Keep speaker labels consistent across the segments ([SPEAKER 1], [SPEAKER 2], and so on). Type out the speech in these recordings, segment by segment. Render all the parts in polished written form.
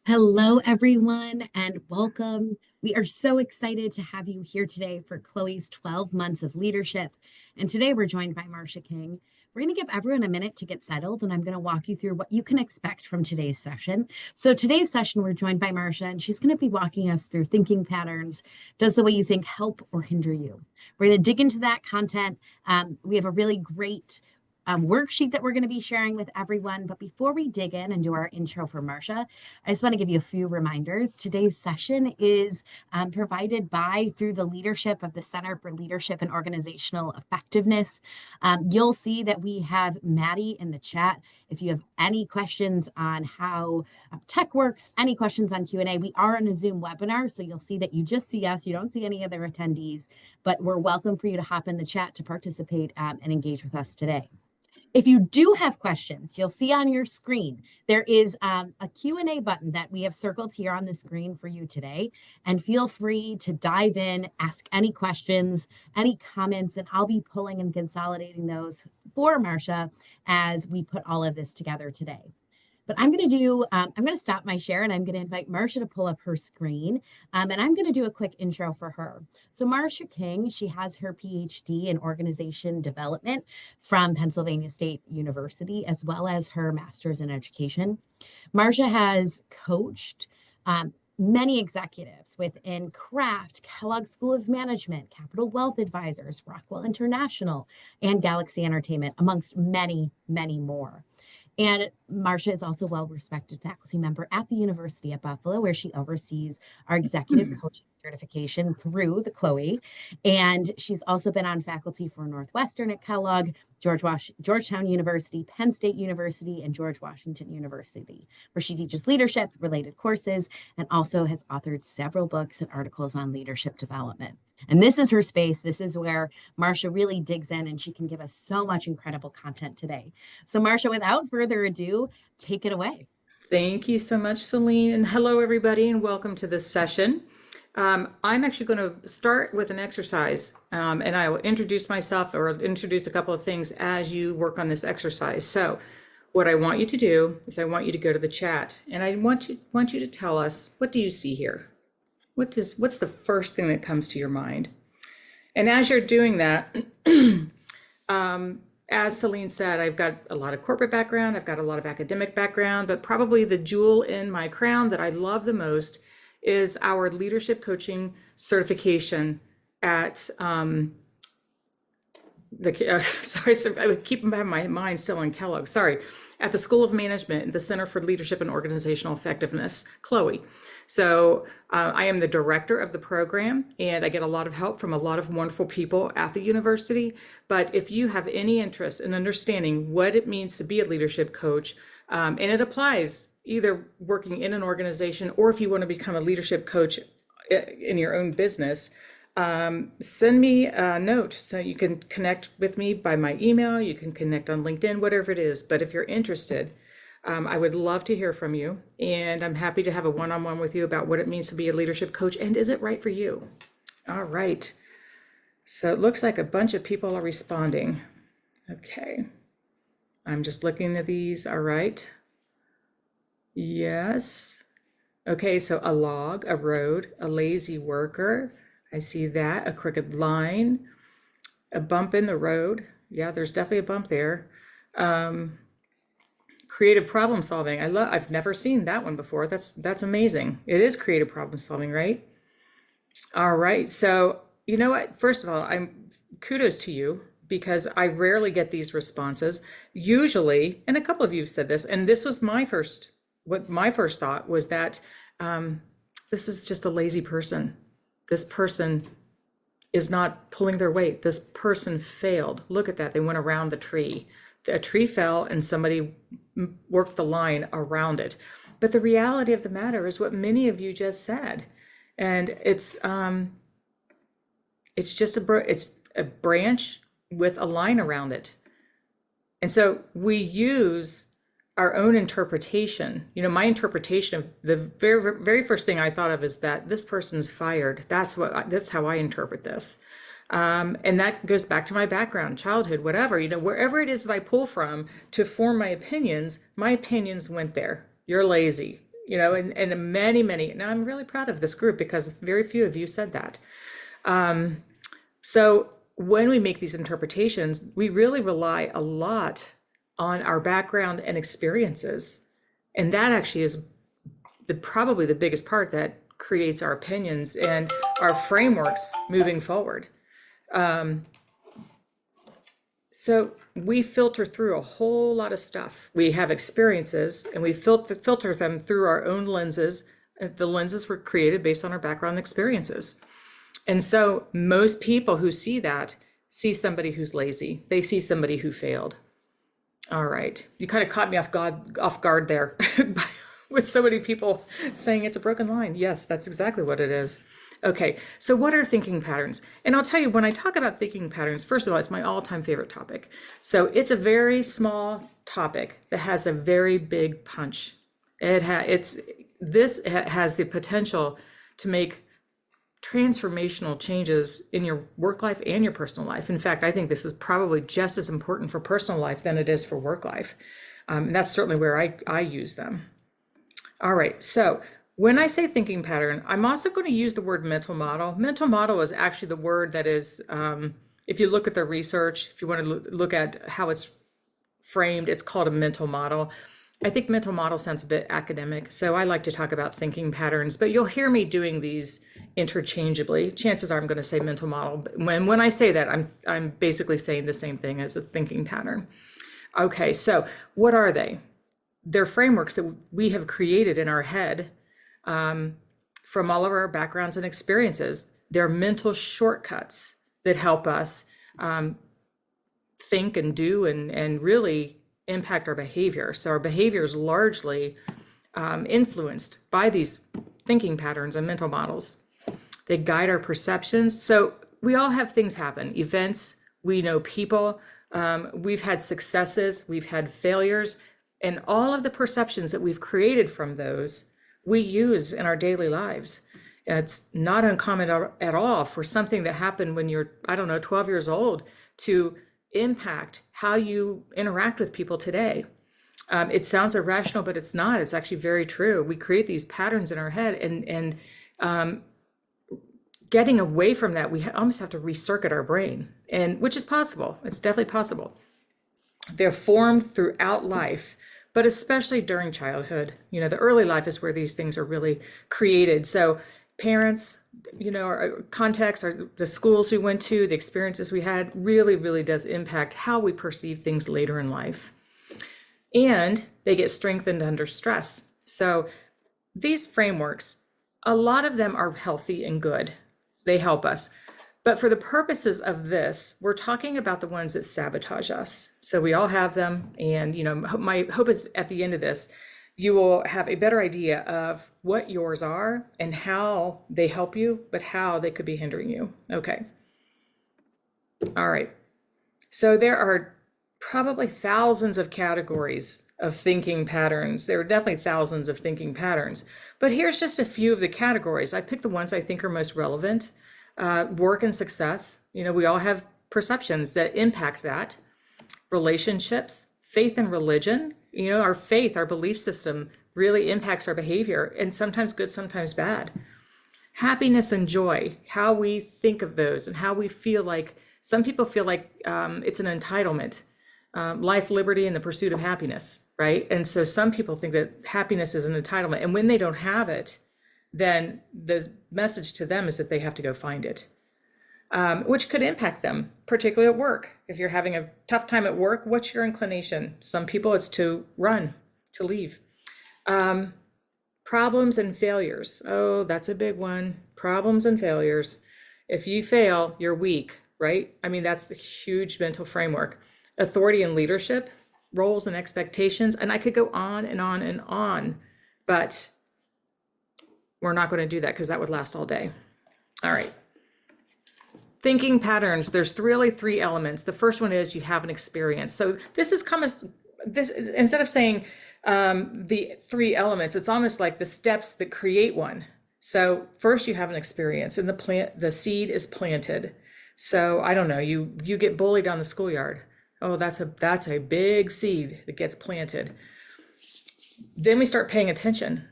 [SPEAKER 1] Hello, everyone, and welcome. We are so excited to have you here today for CLOE's 12 months of leadership. And today we're joined by Marsha King. We're going to give everyone a minute to get settled, and I'm going to walk you through what you can expect from today's session. So, today's session, we're joined by Marsha, and she's going to be walking us through thinking patterns. Does the way you think help or hinder you? We're going to dig into that content. We have a really great worksheet that we're going to be sharing with everyone. But before we dig in and do our intro for Marsha, I just want to give you a few reminders. Today's session is provided by through the leadership of the Center for Leadership and Organizational Effectiveness. You'll see that we have Maddie in the chat. If you have any questions on how tech works, any questions on Q&A, we are on a Zoom webinar, so you'll see that you just see us. You don't see any other attendees, but we're welcome for you to hop in the chat to participate and engage with us today. If you do have questions, you'll see on your screen, there is a Q&A button that we have circled here on the screen for you today. And feel free to dive in, ask any questions, any comments, and I'll be pulling and consolidating those for Marsha as we put all of this together today. But I'm going to stop my share and I'm going to invite Marsha to pull up her screen. And I'm going to do a quick intro for her. So Marsha King, she has her PhD in organization development from Pennsylvania State University, as well as her master's in education. Marsha has coached many executives within Kraft, Kellogg School of Management, Capital Wealth Advisors, Rockwell International, and Galaxy Entertainment, amongst many, many more. And Marsha is also a well-respected faculty member at the University at Buffalo, where she oversees our executive coaching certification through the CLOE. And she's also been on faculty for Northwestern at Kellogg, Georgetown University, Penn State University, and George Washington University, where she teaches leadership related courses and also has authored several books and articles on leadership development. And this is her space. This is where Marsha really digs in, and she can give us so much incredible content today. So Marsha, without further ado, take it away.
[SPEAKER 2] Thank you so much, Celine. And hello, everybody, and welcome to this session. I'm actually going to start with an exercise, and I will introduce myself or introduce a couple of things as you work on this exercise. So what I want you to do is I want you to go to the chat, and I want you to tell us, what do you see here? What's the first thing that comes to your mind? And as you're doing that, as Celine said, I've got a lot of corporate background, I've got a lot of academic background, but probably the jewel in my crown that I love the most is our leadership coaching certification at sorry, I keep my mind still on Kellogg. Sorry, at the School of Management, the Center for Leadership and Organizational Effectiveness, CLOE. So I am the director of the program, and I get a lot of help from a lot of wonderful people at the university. But if you have any interest in understanding what it means to be a leadership coach, and it applies either working in an organization or if you want to become a leadership coach in your own business, send me a note. So you can connect with me by my email, you can connect on LinkedIn, whatever it is. But if you're interested, I would love to hear from you, and I'm happy to have a one-on-one with you about what it means to be a leadership coach and is it right for you? All right. So it looks like a bunch of people are responding. Okay. I'm just looking at these. All right. Yes. Okay, so a log, a road, a lazy worker. I see that. A crooked line, a bump in the road. Yeah, there's definitely a bump there. Creative problem solving. I've never seen that one before. That's amazing. It is creative problem solving, right? All right. So, you know what? First of all, kudos to you, because I rarely get these responses. Usually, and a couple of you have said this, and this was my first thought was that this is just a lazy person. This person is not pulling their weight. This person failed. Look at that. They went around the tree. A tree fell and somebody worked the line around it. But the reality of the matter is what many of you just said. And it's just it's a branch with a line around it. And so we use our own interpretation. You know, my interpretation of the very, very first thing I thought of is that this person's fired. That's how I interpret this. And that goes back to my background, childhood, whatever, wherever it is that I pull from to form my opinions went there. You're lazy. and many, now I'm really proud of this group because very few of you said that. So when we make these interpretations, we really rely a lot on our background and experiences. And that actually is probably the biggest part that creates our opinions and our frameworks moving forward. So we filter through a whole lot of stuff. We have experiences and we filter them through our own lenses. The lenses were created based on our background and experiences. And so most people who see that see somebody who's lazy. They see somebody who failed. All right. You kind of caught me off guard there with so many people saying it's a broken line. Yes, that's exactly what it is. Okay, so what are thinking patterns? And I'll tell you, when I talk about thinking patterns, first of all, it's my all-time favorite topic. So it's a very small topic that has a very big punch. This has the potential to make transformational changes in your work life and your personal life. In fact, I think this is probably just as important for personal life than it is for work life. And that's certainly where I use them. All right, so when I say thinking pattern, I'm also going to use the word mental model. Mental model is actually the word that is, if you look at the research, if you want to look at how it's framed, it's called a mental model. I think mental model sounds a bit academic, so I like to talk about thinking patterns, but you'll hear me doing these interchangeably. Chances are I'm going to say mental model. When I say that, I'm basically saying the same thing as a thinking pattern. Okay, so what are they? They're frameworks that we have created in our head from all of our backgrounds and experiences. They're mental shortcuts that help us think and do and really impact our behavior. So our behavior is largely influenced by these thinking patterns and mental models. They guide our perceptions. So we all have things happen, events, we know people, we've had successes, we've had failures, and all of the perceptions that we've created from those we use in our daily lives. It's not uncommon at all for something that happened when you're, 12 years old to impact how you interact with people today. It sounds irrational, but it's not. It's actually very true. We create these patterns in our head, and getting away from that, we almost have to recircuit our brain, and which is possible. It's definitely possible. They're formed throughout life, but especially during childhood. The early life is where these things are really created. So parents, our context, the schools we went to, the experiences we had really, really does impact how we perceive things later in life. And they get strengthened under stress. So these frameworks, a lot of them are healthy and good. They help us. But for the purposes of this, we're talking about the ones that sabotage us. So we all have them. And, my hope is at the end of this, you will have a better idea of what yours are and how they help you, but how they could be hindering you. Okay. All right. So there are probably thousands of categories of thinking patterns. There are definitely thousands of thinking patterns, but here's just a few of the categories. I picked the ones I think are most relevant. Work and success. We all have perceptions that impact that. Relationships, faith and religion. Our faith, our belief system really impacts our behavior, and sometimes good, sometimes bad. Happiness and joy, how we think of those and how we feel like, some people feel like it's an entitlement. Life, liberty, and the pursuit of happiness, right? And so some people think that happiness is an entitlement, and when they don't have it, then the message to them is that they have to go find it, which could impact them, particularly at work. If you're having a tough time at work, what's your inclination? Some people, it's to run, to leave. Problems and failures. Oh, that's a big one. Problems and failures. If you fail, you're weak, right? That's the huge mental framework. Authority and leadership, roles and expectations. And I could go on and on and on, but we're not going to do that because that would last all day. All right. Thinking patterns, there's really three elements. The first one is you have an experience. So this is instead of saying the three elements, it's almost like the steps that create one. So first you have an experience, and the seed is planted. So I don't know, you get bullied on the schoolyard. Oh, that's a big seed that gets planted. Then we start paying attention.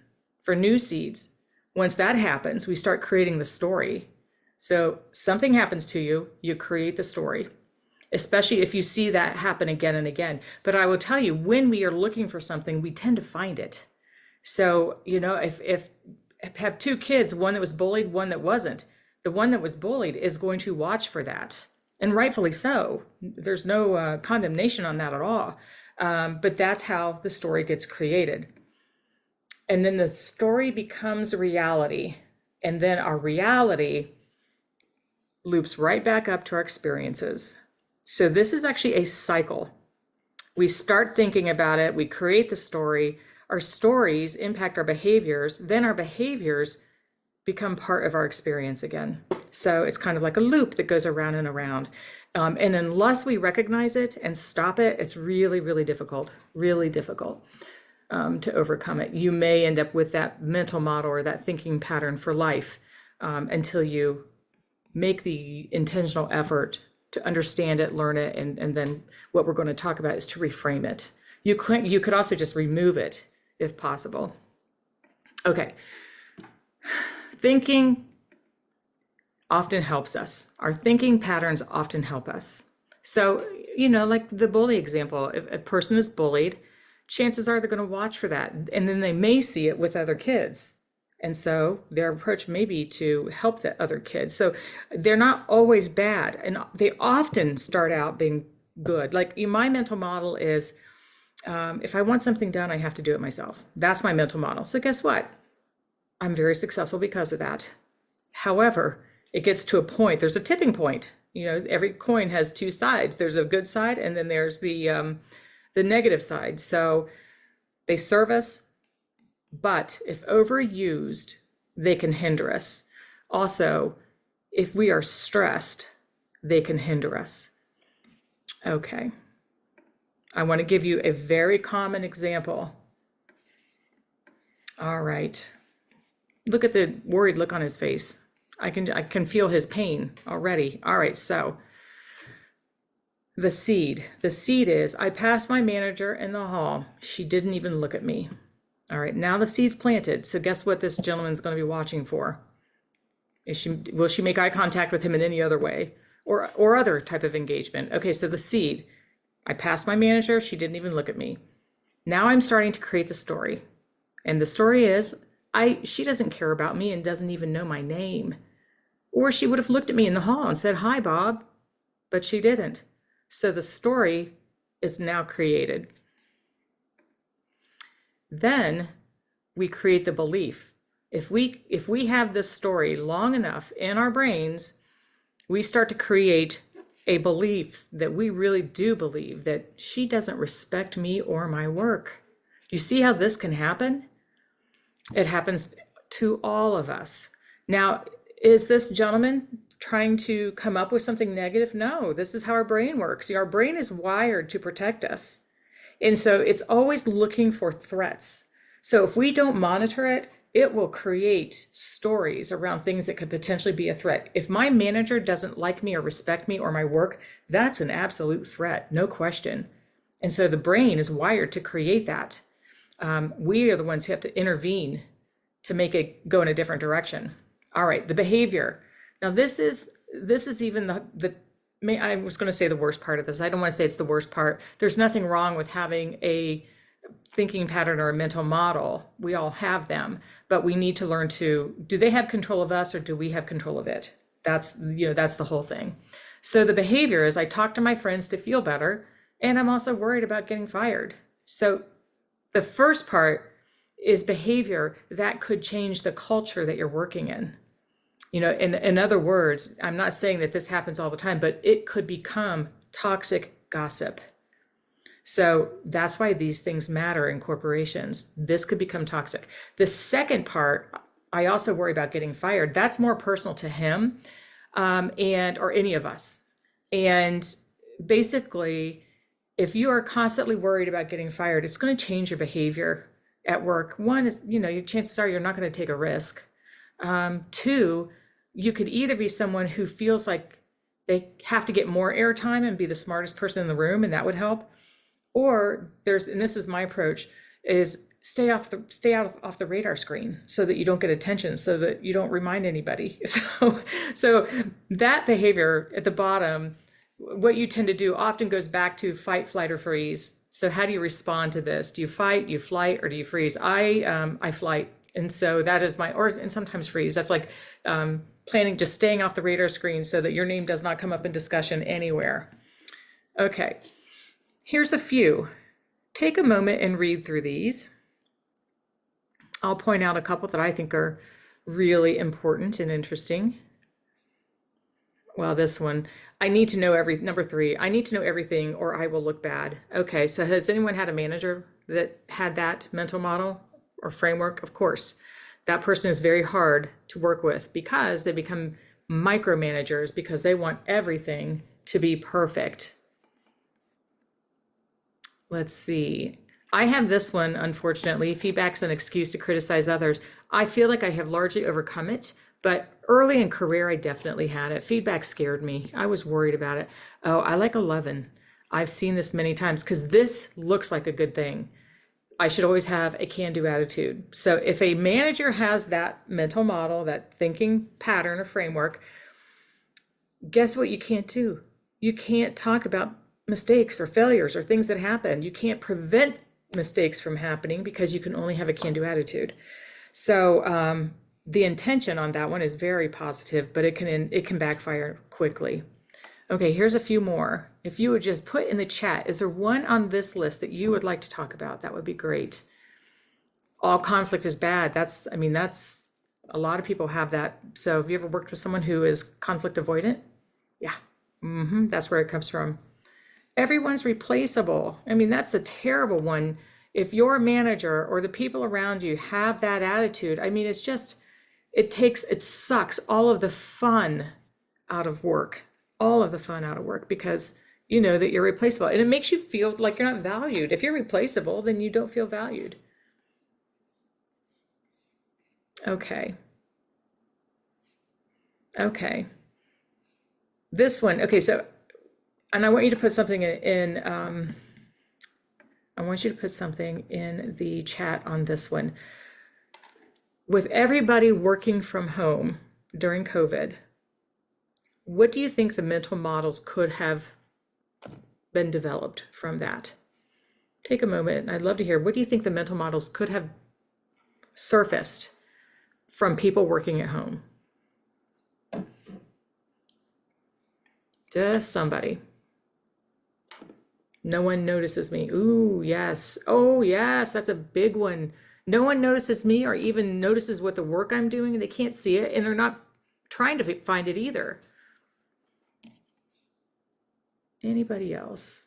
[SPEAKER 2] for new seeds. Once that happens, we start creating the story. So something happens to you, you create the story, especially if you see that happen again and again. But I will tell you, when we are looking for something, we tend to find it. So, if have two kids, one that was bullied, one that wasn't, the one that was bullied is going to watch for that. And rightfully so. There's no condemnation on that at all. But that's how the story gets created. And then the story becomes reality. And then our reality loops right back up to our experiences. So this is actually a cycle. We start thinking about it, we create the story, our stories impact our behaviors, then our behaviors become part of our experience again. So it's kind of like a loop that goes around and around. And unless we recognize it and stop it, it's really, really difficult to overcome it. You may end up with that mental model or that thinking pattern for life until you make the intentional effort to understand it, learn it, and then what we're going to talk about is to reframe it. You could also just remove it if possible. Okay. Thinking often helps us. Our thinking patterns often help us. So, like the bully example, if a person is bullied, chances are they're going to watch for that. And then they may see it with other kids. And so their approach may be to help the other kids. So they're not always bad. And they often start out being good. Like my mental model is, if I want something done, I have to do it myself. That's my mental model. So guess what? I'm very successful because of that. However, it gets to a point, there's a tipping point. Every coin has two sides. There's a good side and then there's the negative side. So they serve us, but if overused, they can hinder us. Also, if we are stressed, they can hinder us. Okay. I want to give you a very common example. All right. Look at the worried look on his face. I can feel his pain already. All right, so the seed is, I passed my manager in the hall. She didn't even look at me. All right, now the seed's planted. So guess what this gentleman's going to be watching for? Will she make eye contact with him in any other way or other type of engagement? Okay, so the seed, I passed my manager. She didn't even look at me. Now I'm starting to create the story. And the story is, she doesn't care about me and doesn't even know my name. Or she would have looked at me in the hall and said, "Hi, Bob," but she didn't. So the story is now created. Then we create the belief. If we have this story long enough in our brains, we start to create a belief that we really do believe that she doesn't respect me or my work. You see how this can happen? It happens to all of us. Now, is this gentleman trying to come up with something negative? No, this is how our brain works. Our brain is wired to protect us. And so it's always looking for threats. So if we don't monitor it, it will create stories around things that could potentially be a threat. If my manager doesn't like me or respect me or my work, that's an absolute threat, no question. And so the brain is wired to create that. We are the ones who have to intervene to make it go in a different direction. All right, the behavior. Now this is even I was going to say the worst part of this. I don't want to say it's the worst part. There's nothing wrong with having a thinking pattern or a mental model. We all have them, but we need to learn do they have control of us or do we have control of it? That's the whole thing. So the behavior is, I talk to my friends to feel better, and I'm also worried about getting fired. So the first part is behavior that could change the culture that you're working in. In other words, I'm not saying that this happens all the time, but it could become toxic gossip. So that's why these things matter in corporations. This could become toxic. The second part, I also worry about getting fired. That's more personal to him or any of us. And basically, if you are constantly worried about getting fired, it's going to change your behavior at work. One is, your chances are you're not going to take a risk. Two, you could either be someone who feels like they have to get more airtime and be the smartest person in the room, and that would help. Or and this is my approach, is stay out off the radar screen so that you don't get attention, so that you don't remind anybody. So that behavior at the bottom, what you tend to do often goes back to fight, flight, or freeze. So how do you respond to this? Do you fight, you flight, or do you freeze? I flight. And so that is and sometimes freeze. That's like planning, just staying off the radar screen so that your name does not come up in discussion anywhere. Okay, here's a few. Take a moment and read through these. I'll point out a couple that I think are really important and interesting. Well, this one, I need to know number 3, I need to know everything or I will look bad. Okay, so has anyone had a manager that had that mental model or framework? Of course, that person is very hard to work with because they become micromanagers because they want everything to be perfect. Let's see. I have this one, unfortunately. Feedback's an excuse to criticize others. I feel like I have largely overcome it, but early in career, I definitely had it. Feedback scared me. I was worried about it. Oh, I like 11. I've seen this many times because this looks like a good thing. I should always have a can-do attitude. So if a manager has that mental model, that thinking pattern or framework, guess what you can't do? You can't talk about mistakes or failures or things that happen. You can't prevent mistakes from happening because you can only have a can-do attitude. So the intention on that one is very positive, but it can backfire quickly. Okay, here's a few more. If you would just put in the chat, is there one on this list that you would like to talk about? That would be great. All conflict is bad. That's a lot of people have that. So have you ever worked with someone who is conflict avoidant? Yeah, that's where it comes from. Everyone's replaceable. I mean, that's a terrible one. If your manager or the people around you have that attitude, I mean, it sucks all of the fun out of work, because you know that you're replaceable and it makes you feel like you're not valued. If you're replaceable, then you don't feel valued. Okay. This one, okay, so, and I want you to put something I want you to put something in the chat on this one. With everybody working from home during COVID, what do you think the mental models could have been developed from that? Take a moment. I'd love to hear, what do you think the mental models could have surfaced from people working at home? Just somebody. No one notices me. Ooh, yes. Oh, yes, that's a big one. No one notices me or even notices what the work I'm doing. They can't see it and they're not trying to find it either. Anybody else?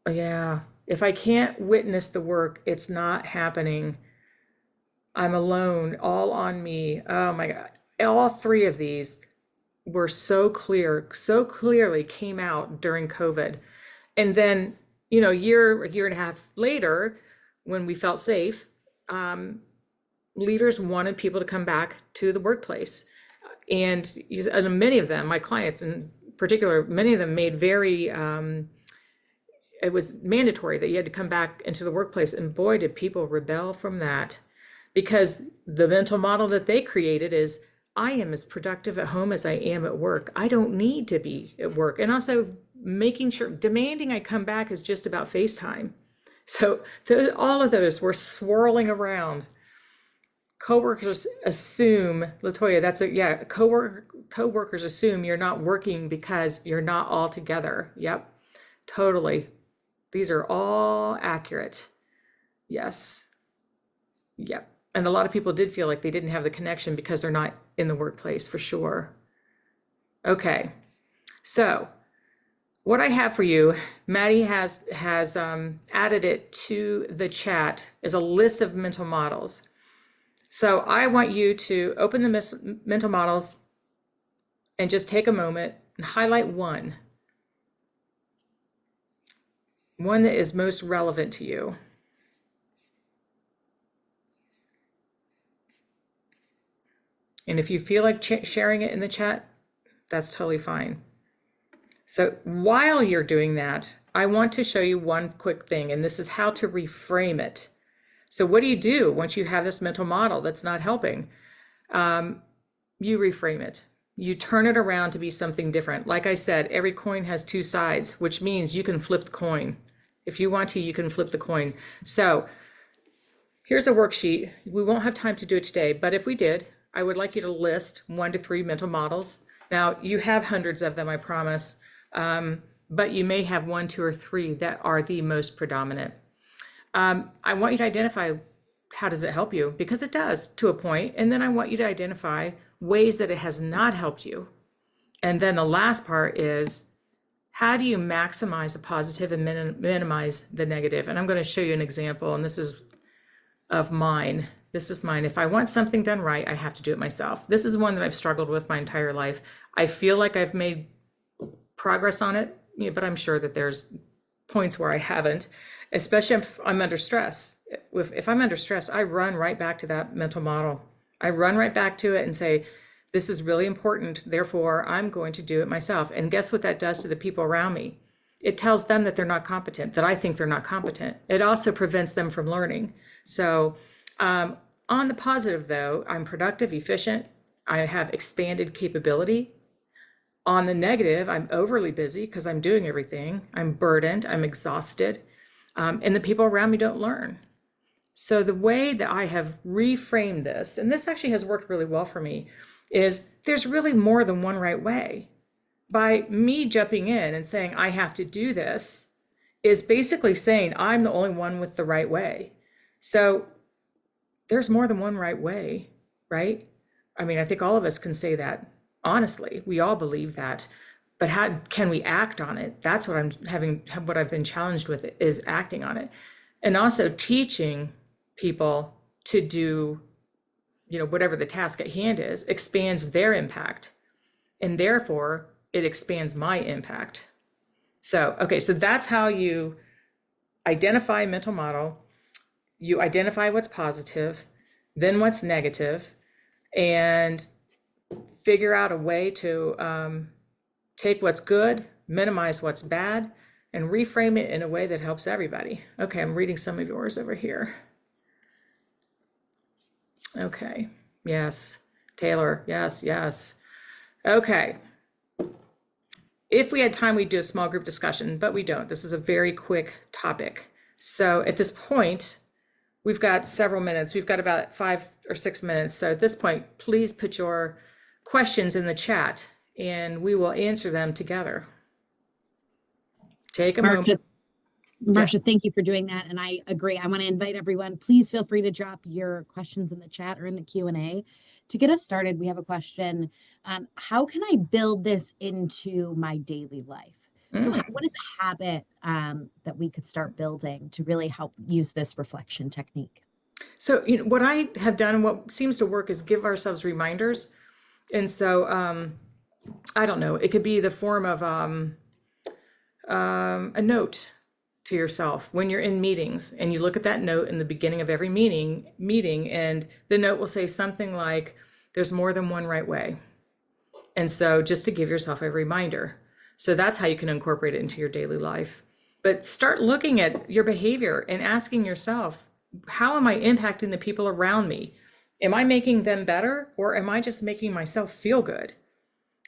[SPEAKER 2] Oh, yeah. If I can't witness the work, it's not happening. I'm alone, all on me. Oh my God. All 3 of these were so clearly came out during COVID. And then, you know, a year and a half later, when we felt safe, leaders wanted people to come back to the workplace. And many of them, my clients in particular, many of them made it was mandatory that you had to come back into the workplace. And boy, did people rebel from that, because the mental model that they created is, I am as productive at home as I am at work. I don't need to be at work. And also demanding I come back is just about FaceTime. So all of those were swirling around. Coworkers assume, Latoya, coworkers assume you're not working because you're not all together. Yep, totally. These are all accurate. Yes. Yep. And a lot of people did feel like they didn't have the connection because they're not in the workplace, for sure. Okay, so what I have for you, Maddie has added it to the chat as a list of mental models. So I want you to open the mental models and just take a moment and highlight one that is most relevant to you. And if you feel like sharing it in the chat, that's totally fine. So while you're doing that, I want to show you one quick thing, and this is how to reframe it. So what do once you have this mental model that's not helping? You reframe it. You turn it around to be something different. Like I said, every coin has two sides, which means you can flip the coin. If you want to, you can flip the coin. So here's a worksheet. We won't have time to do it today, but if we did, I would like you to list 1 to 3 mental models. Now, you have hundreds of them, I promise, but you may have 1, 2, or 3 that are the most predominant. I want you to identify how does it help you, because it does to a point, and then I want you to identify ways that it has not helped you. And then the last part is, how do you maximize the positive and minimize the negative? And I'm going to show you an example, and this is of mine. This is mine. If I want something done right, I have to do it myself. This is one that I've struggled with my entire life. I feel like I've made progress on it, but I'm sure that there's points where I haven't, especially if I'm under stress. If I'm under stress, I run right back to that mental model. I run right back to it and say, this is really important, therefore I'm going to do it myself. And guess what that does to the people around me? It tells them that they're not competent, that I think they're not competent. It also prevents them from learning. So on the positive though, I'm productive, efficient, I have expanded capability. On the negative, I'm overly busy because I'm doing everything. I'm burdened, I'm exhausted, and the people around me don't learn. So the way that I have reframed this, and this actually has worked really well for me, is there's really more than one right way. By me jumping in and saying, I have to do this, is basically saying I'm the only one with the right way. So there's more than one right way, right? I mean, I think all of us can say that. Honestly, we all believe that, but how can we act on it? That's what what I've been challenged with, is acting on it. And also teaching people to do, whatever the task at hand is, expands their impact. And therefore it expands my impact. So, okay, so that's how you identify a mental model. You identify what's positive, then what's negative, and figure out a way to take what's good, minimize what's bad, and reframe it in a way that helps everybody. Okay, I'm reading some of yours over here. Okay, yes, Taylor, yes, yes. Okay, if we had time, we'd do a small group discussion, but we don't. This is a very quick topic. So at this point, we've got several minutes. We've got about 5 or 6 minutes. So at this point, please put your questions in the chat and we will answer them together. Take a moment.
[SPEAKER 1] Marsha, thank you for doing that. And I agree. I want to invite everyone, please feel free to drop your questions in the chat or in the Q&A. To get us started, we have a question. How can I build this into my daily life? So what is a habit that we could start building to really help use this reflection technique?
[SPEAKER 2] So, what I have done and what seems to work is give ourselves reminders. And so, I don't know, it could be the form of a note to yourself when you're in meetings, and you look at that note in the beginning of every meeting, and the note will say something like, there's more than one right way. And so just to give yourself a reminder. So that's how you can incorporate it into your daily life. But start looking at your behavior and asking yourself, how am I impacting the people around me? Am I making them better, or am I just making myself feel good?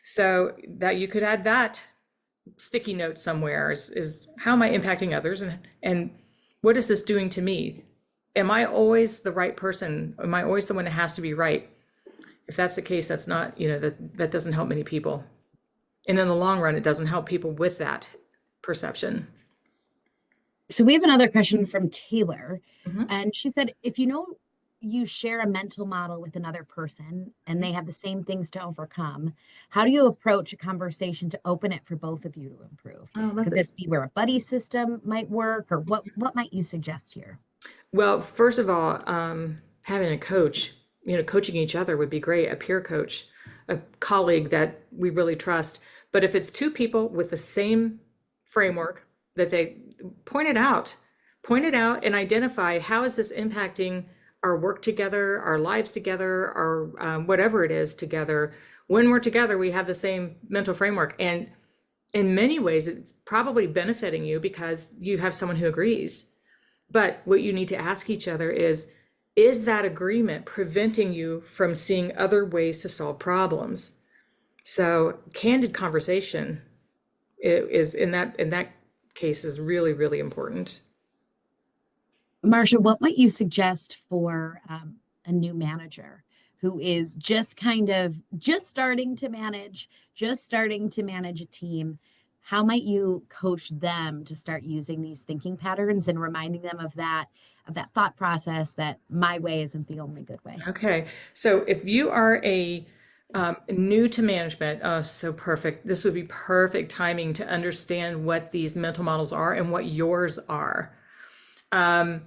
[SPEAKER 2] So that you could add that sticky note somewhere is how am I impacting others, and what is this doing to me? Am I always the right person? Am I always the one that has to be right? If that's the case, that's not, that doesn't help many people. And in the long run, it doesn't help people with that perception.
[SPEAKER 1] So we have another question from Taylor, and she said, if you share a mental model with another person and they have the same things to overcome, how do you approach a conversation to open it for both of you to improve? Could this be where a buddy system might work, or what might you suggest here?
[SPEAKER 2] Well, first of all, having a coach, coaching each other would be great. A peer coach, a colleague that we really trust. But if it's two people with the same framework, that they point it out and identify, how is this impacting our work together, our lives together, our whatever it is together. When we're together, we have the same mental framework. And in many ways, it's probably benefiting you because you have someone who agrees. But what you need to ask each other is that agreement preventing you from seeing other ways to solve problems? So candid conversation is in that case is really, really important.
[SPEAKER 1] Marsha, what might you suggest for a new manager who is just kind of just starting to manage, just starting to manage a team? How might you coach them to start using these thinking patterns and reminding them of that thought process that my way isn't the only good way?
[SPEAKER 2] Okay, so if you are a new to management, oh, so perfect. This would be perfect timing to understand what these mental models are and what yours are. Um,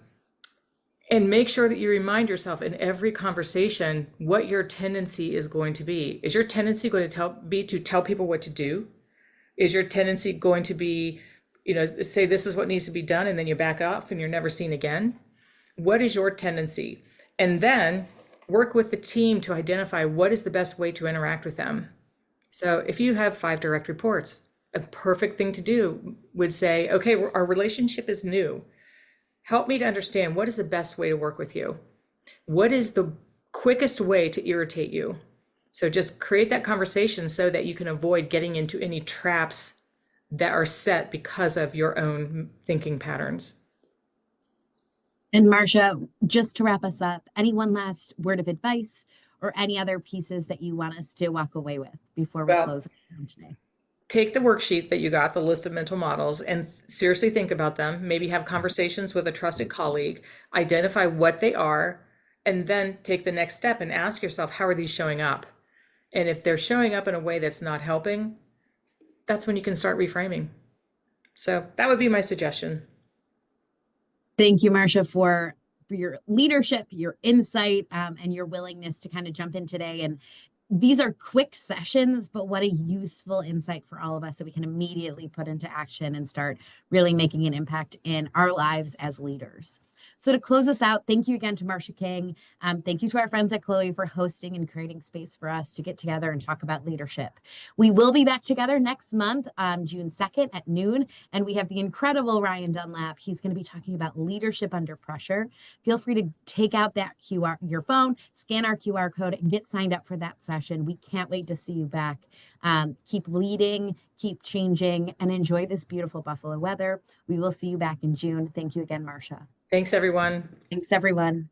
[SPEAKER 2] and make sure that you remind yourself in every conversation what your tendency is going to be. Is your tendency going to tell people what to do? Is your tendency going to be, say this is what needs to be done and then you back off and you're never seen again? What is your tendency? And then work with the team to identify what is the best way to interact with them. So if you have 5 direct reports, a perfect thing to do would say, okay, our relationship is new. Help me to understand what is the best way to work with you? What is the quickest way to irritate you? So just create that conversation so that you can avoid getting into any traps that are set because of your own thinking patterns.
[SPEAKER 1] And Marsha, just to wrap us up, any one last word of advice or any other pieces that you want us to walk away with before we
[SPEAKER 2] Well,
[SPEAKER 1] close down today?
[SPEAKER 2] take the worksheet that you got, the list of mental models, and seriously think about them. Maybe have conversations with a trusted colleague, identify what they are, and then take the next step and ask yourself, how are these showing up? And if they're showing up in a way that's not helping, that's when you can start reframing. So that would be my suggestion.
[SPEAKER 1] Thank you, Marsha, for your leadership, your insight, and your willingness to kind of jump in today. And these are quick sessions, but what a useful insight for all of us that we can immediately put into action and start really making an impact in our lives as leaders. So to close us out, thank you again to Marsha King. Thank you to our friends at CLOE for hosting and creating space for us to get together and talk about leadership. We will be back together next month, June 2nd at noon, and we have the incredible Ryan Dunlap. He's going to be talking about leadership under pressure. Feel free to take out that your phone, scan our QR code, and get signed up for that session. We can't wait to see you back. Keep leading, keep changing, and enjoy this beautiful Buffalo weather. We will see you back in June. Thank you again, Marsha.
[SPEAKER 2] Thanks, everyone.
[SPEAKER 1] Thanks, everyone.